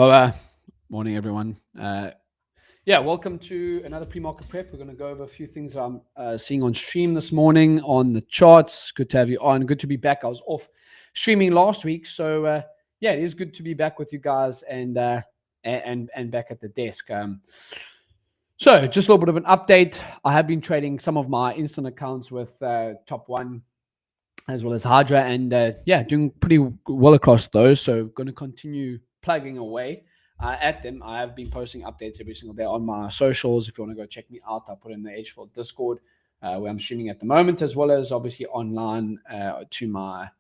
Well, morning everyone. Welcome to another pre-market prep. We're going to go over a few things I'm seeing on stream this morning on the charts. Good to have you on. Good to be back. I was off streaming last week, so it is good to be back with you guys and back at the desk. So just a little bit of an update. I have been trading some of my instant accounts with Top One as well as Hydra, and doing pretty well across those. So going to continue plugging away at them. I have been posting updates every single day on my socials. If you want to go check me out, I'll put in the Edgeful Discord where I'm streaming at the moment, as well as obviously online to my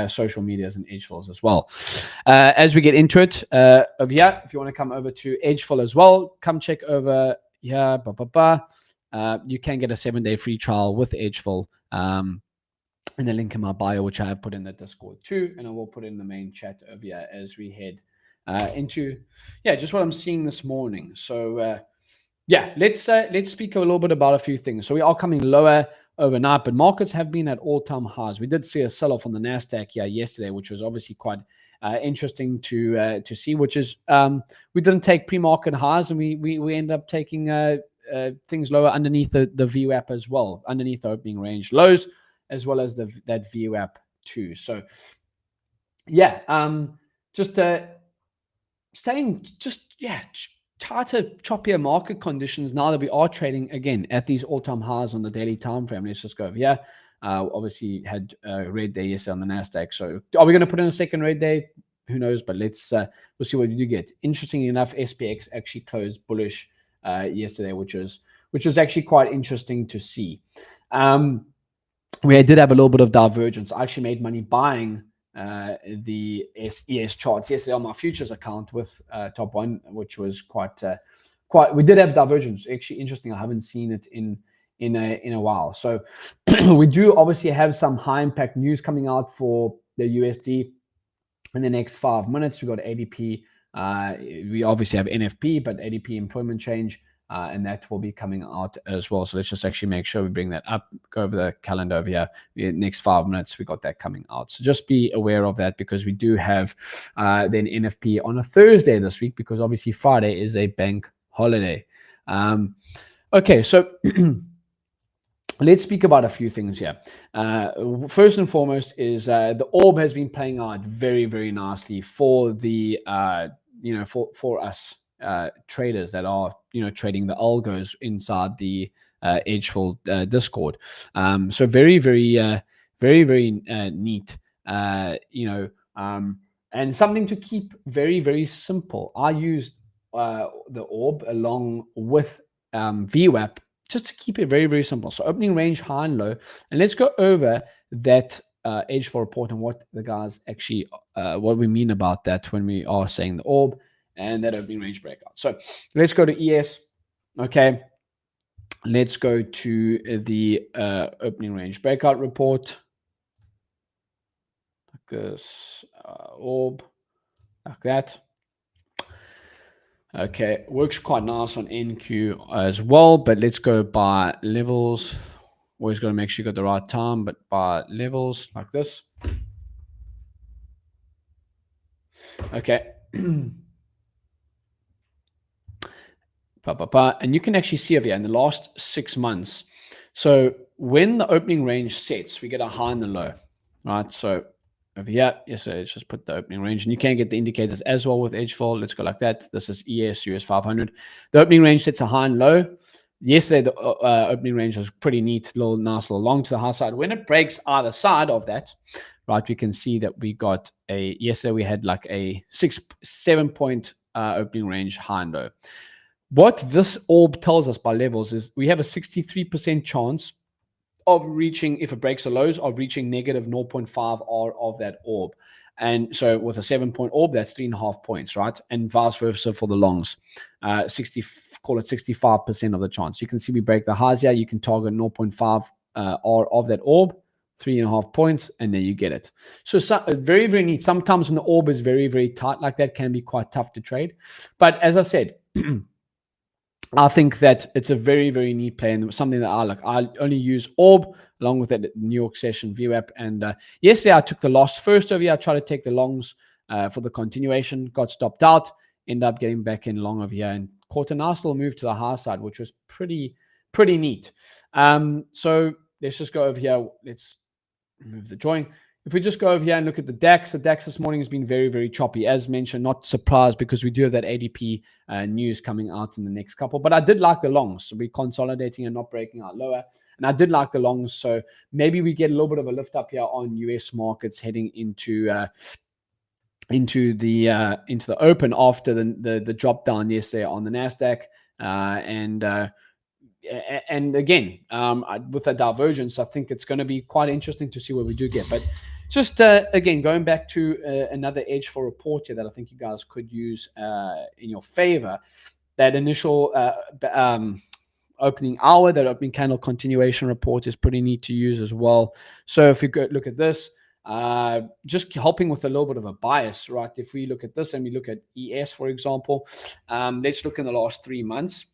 social medias and Edgefuls as well. As we get into it, over here, if you want to come over to Edgeful as well, come check over here. You can get a 7-day free trial with Edgeful. In the link in my bio, which I have put in the Discord too, and I will put in the main chat over here as we head into just what I'm seeing this morning. So let's speak a little bit about a few things. So we are coming lower overnight, but markets have been at all-time highs. We did see a sell-off on the Nasdaq here yesterday, which was obviously quite interesting to see. Which is we didn't take pre-market highs, and we ended up taking things lower underneath the VWAP as well, underneath the opening range lows, as well as that VWAP too. So just staying tighter, choppier market conditions now that we are trading again at these all-time highs on the daily time frame. Let's just go over here. Obviously had a red day yesterday on the Nasdaq. So are we going to put in a second red day? Who knows? But let's we'll see what we do get. Interestingly enough, SPX actually closed bullish yesterday, which was actually quite interesting to see. We did have a little bit of divergence. I actually made money buying the ES charts yesterday on my futures account with Top One, which was quite. We did have divergence. Actually, interesting. I haven't seen it in a while. So we do obviously have some high impact news coming out for the USD in the next 5 minutes. We got ADP. We obviously have NFP, but ADP employment change. And that will be coming out as well. So let's just actually make sure we bring that up. Go over the calendar over here. Next 5 minutes, we got that coming out. So just be aware of that, because we do have then NFP on a Thursday this week, because obviously Friday is a bank holiday. Okay, so let's speak about a few things here. First and foremost is the orb has been playing out very, very nicely for the for us. Traders that are trading the algos inside the Edgeful Discord. So very, very, very, very neat. And something to keep very, very simple. I used the orb along with VWAP just to keep it very, very simple. So opening range, high and low, and let's go over that Edgeful report and what the guys actually what we mean about that when we are saying the orb and that opening range breakout. So let's go to ES. Okay. Let's go to the opening range breakout report. Like this, orb, like that. Okay, works quite nice on NQ as well, but let's go by levels. Always got to make sure you got the right time, but by levels like this. Okay. And you can actually see over here in the last 6 months. So when the opening range sets, we get a high and a low, right? So over here, so let's just put the opening range, and you can get the indicators as well with Edgeful. Let's go like that. This is ES, US 500. The opening range sets a high and low. Yesterday, the opening range was pretty neat, nice little long to the high side. When it breaks either side of that, right, we can see that we got yesterday we had like a 6-7 point opening range high and low. What this orb tells us by levels is we have a 63% chance of reaching, if it breaks the lows, of reaching negative 0.5 R of that orb. And so with a 7-point orb, that's 3.5 points, right? And vice versa for the longs. Call it 65% of the chance. You can see we break the highs here. You can target 0.5 R of that orb, 3.5 points, and then you get it. So very, very neat. Sometimes when the orb is very, very tight like that, can be quite tough to trade. But as I said, I think that it's a very, very neat play and something that I like. I only use orb along with that New York session VWAP. And yesterday I took the loss first over here. I tried to take the longs for the continuation, got stopped out, ended up getting back in long over here and caught a nice little move to the high side, which was pretty neat. So let's just go over here. Let's remove the drawing. If we just go over here and look at the DAX this morning has been very, very choppy. As mentioned, not surprised because we do have that ADP news coming out in the next couple. But I did like the longs. So we're consolidating and not breaking out lower. And I did like the longs. So maybe we get a little bit of a lift up here on US markets heading into the open after the drop down yesterday on the Nasdaq. And again, with a divergence, I think it's going to be quite interesting to see what we do get. But just again, going back to another Edgeful report here that I think you guys could use in your favor, that initial opening hour, that opening candle continuation report is pretty neat to use as well. So if you go look at this, just helping with a little bit of a bias, right? If we look at this and we look at ES, for example, let's look in the last 3 months.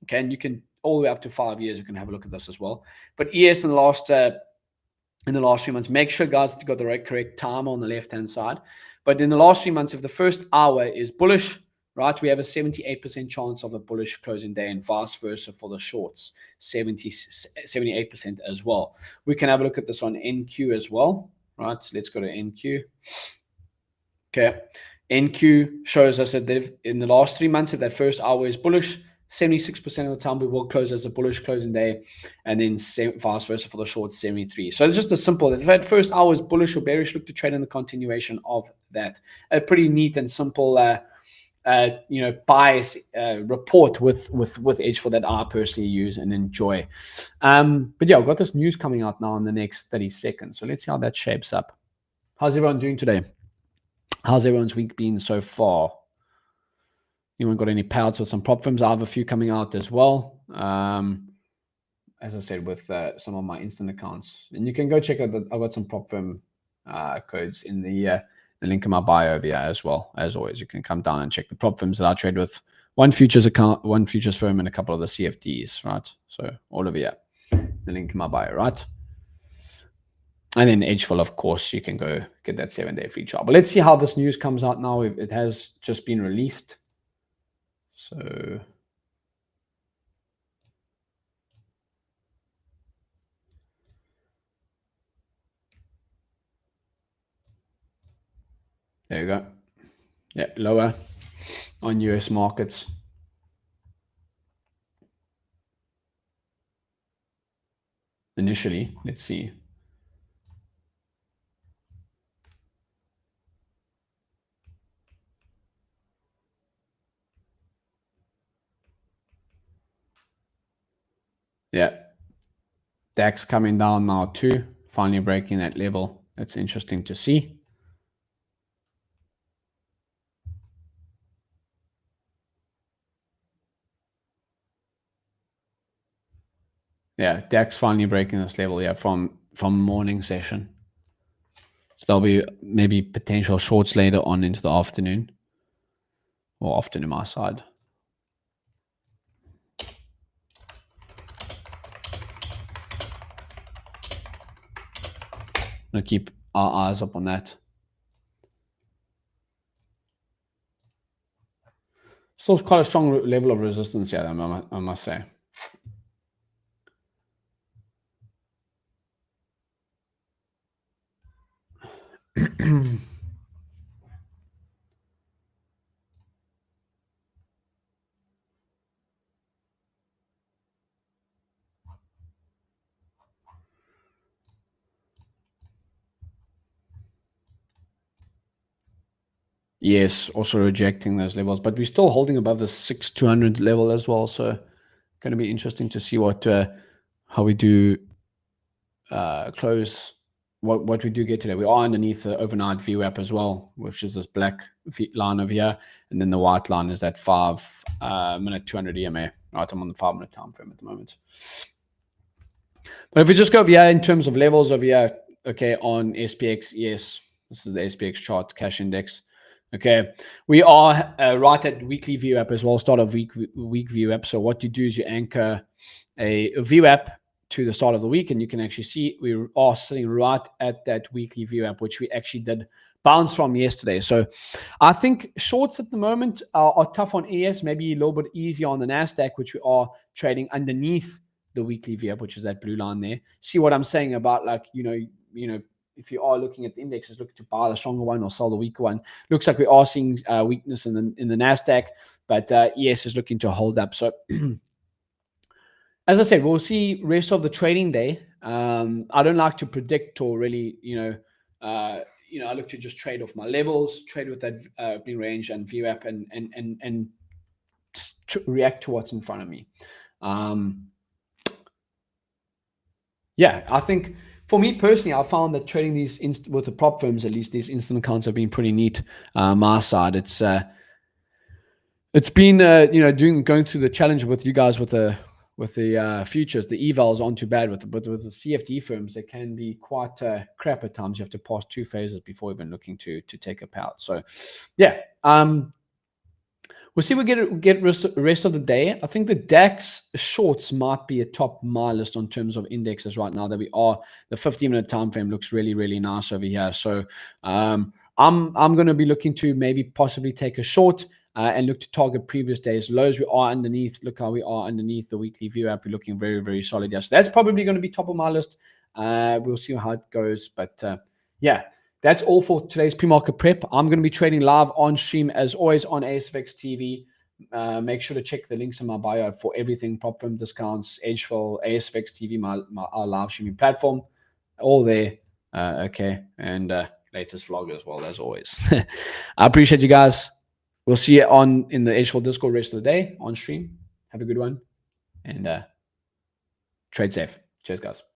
Okay, and you can all the way up to 5 years. You can have a look at this as well. But ES in the last 3 months, make sure guys you got the correct time on the left hand side. But in the last 3 months, if the first hour is bullish, right, we have a 78% chance of a bullish closing day, and vice versa for the shorts, 78% as well. We can have a look at this on NQ as well, right? So let's go to NQ. Okay, NQ shows us that in the last 3 months, if that first hour is bullish, 76% of the time we will close as a bullish closing day, and then vice versa for the short, 73. So it's just as simple. If that first hour is bullish or bearish, look to trade in the continuation of that. A pretty neat and simple bias report with Edgeful that I personally use and enjoy. But yeah, I've got this news coming out now in the next 30 seconds. So let's see how that shapes up. How's everyone doing today? How's everyone's week been so far? Anyone got any payouts with some prop firms? I have a few coming out as well. As I said, with some of my instant accounts. And you can go check out I've got some prop firm codes in the link in my bio over here as well. As always, you can come down and check the prop firms that I trade with. One futures account, one futures firm, and a couple of the CFDs, right? So all over here, the link in my bio, right? And then Edgeful, of course, you can go get that 7-day free trial. But let's see how this news comes out now. It has just been released. So there you go. Yeah, lower on US markets. Initially, let's see. Yeah, DAX coming down now too, finally breaking that level. That's interesting to see. Yeah, DAX finally breaking this level, yeah, from morning session. So there'll be maybe potential shorts later on into the afternoon, or afternoon my side. I'm gonna keep our eyes up on that. Still quite a strong level of resistance here, I must say. Yes, also rejecting those levels, but we're still holding above the 6,200 level as well. So going to be interesting to see what how we do close, what we do get today. We are underneath the overnight VWAP as well, which is this black line over here, and then the white line is that 5-minute 200 EMA. Right, I'm on the 5-minute time frame at the moment. But if we just go over here in terms of levels over here, okay, on SPX, yes, this is the SPX chart, cash index. Okay, we are right at weekly VWAP as well, start of week VWAP. So what you do is you anchor a VWAP to the start of the week, and you can actually see we are sitting right at that weekly VWAP, which we actually did bounce from yesterday. So I think shorts at the moment are tough on ES, maybe a little bit easier on the NASDAQ, which we are trading underneath the weekly VIA, which is that blue line there. See what I'm saying about, like, if you are looking at the indexes, looking to buy the stronger one or sell the weaker one. Looks like we are seeing weakness in the NASDAQ, but ES is looking to hold up. So as I said, we'll see rest of the trading day. I don't like to predict or really, I look to just trade off my levels, trade with that opening range and VWAP, and react to what's in front of me. I think for me personally, I found that trading these with the prop firms, at least these instant accounts, have been pretty neat. My side, it's been going through the challenge with you guys with the futures. The evals aren't too bad but with the CFD firms, they can be quite crap at times. You have to pass 2 phases before even looking to take a payout. So we'll see. We get rest of the day. I think the DAX shorts might be atop my list on terms of indexes right now. That we are, the 15-minute time frame looks really, really nice over here. So I'm going to be looking to maybe possibly take a short and look to target previous days lows. We are underneath. Look how we are underneath the weekly view app. We're looking very, very solid. Yeah, so that's probably going to be top of my list. We'll see how it goes, but that's all for today's pre-market prep. I'm going to be trading live on stream as always on ASFX TV. Make sure to check the links in my bio for everything: prop firm discounts, Edgeful, ASFX TV, our live streaming platform, all there. Okay, and latest vlog as well, as always. I appreciate you guys. We'll see you in the Edgeful Discord rest of the day on stream. Have a good one, and trade safe. Cheers, guys.